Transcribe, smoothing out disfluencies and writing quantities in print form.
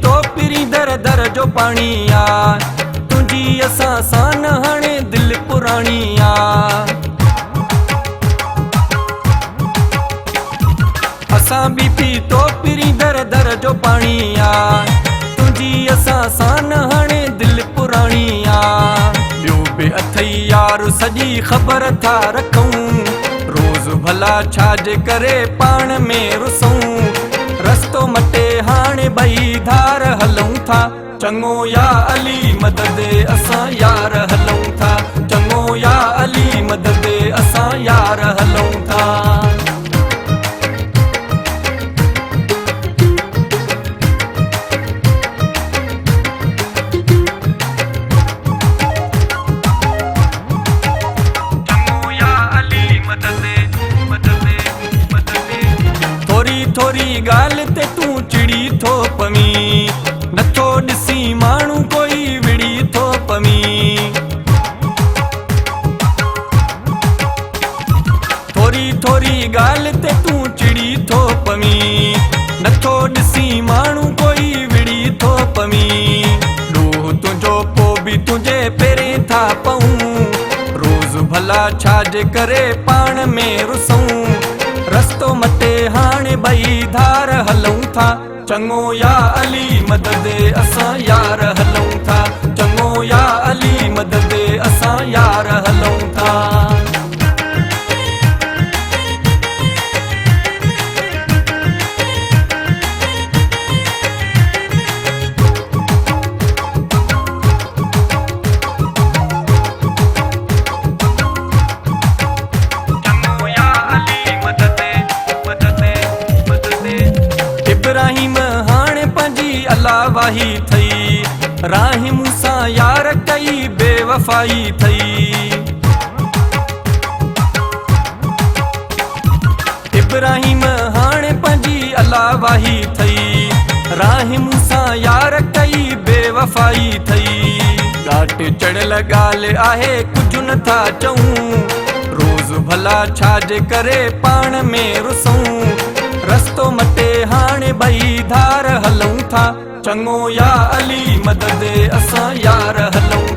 तो पिरी दर दर जो पानी आ तुझी असां सान हाणे दिल पुरानी आ असां भी पी तो पिरी दर दर जो पानी आ तुझी असां सान हाणे दिल पुरानी आ ॿियो बि अथई यार सॼी ख़बर था रखूं रोज़ भला छाजे करे पाण में रुसूं रस्तो मटे हाणे ॿई धार हलूं था चङो या अली मदद असां यार हलूं था चङो या अली मदद असां यार हलूं था थोरी ॻाल्हि ते तूं चिड़ी थो पवी नथो ॾिसी माण्हू कोई विड़ी थो पवी थोरी ॻाल्हि ते तूं चिड़ी थो पवी नथो ॾिसी माण्हू कोई विड़ी थो पवी ॾोह तुंहिंजो पोइ बि तुंहिंजे पहिरें था पऊं रोज़ भला छाजे करे पाण में रुसूं रस्तो मटे हाणे ॿई धार हलूं था चङो या अली मदद असां यार हलूं था चङो या अली मदद असां यार हलूं था इब्राहिम हाणे पंहिंजी अल्लाह वाही थई राही मूंसां यार कई बेवफ़ाई थई इब्राहिम हाणे पंहिंजी अल्लाह वाही थई राही मूंसां यार कई बेवफ़ाई थई घाट चढ़ियल ॻाल्हि आहे कुझु नथा चऊं रोज़ भला छाजे करे पाण में रुसूं रस्तो मटे हाणे ॿई धार हलूं था चङो या अली मदद असां यार हलूं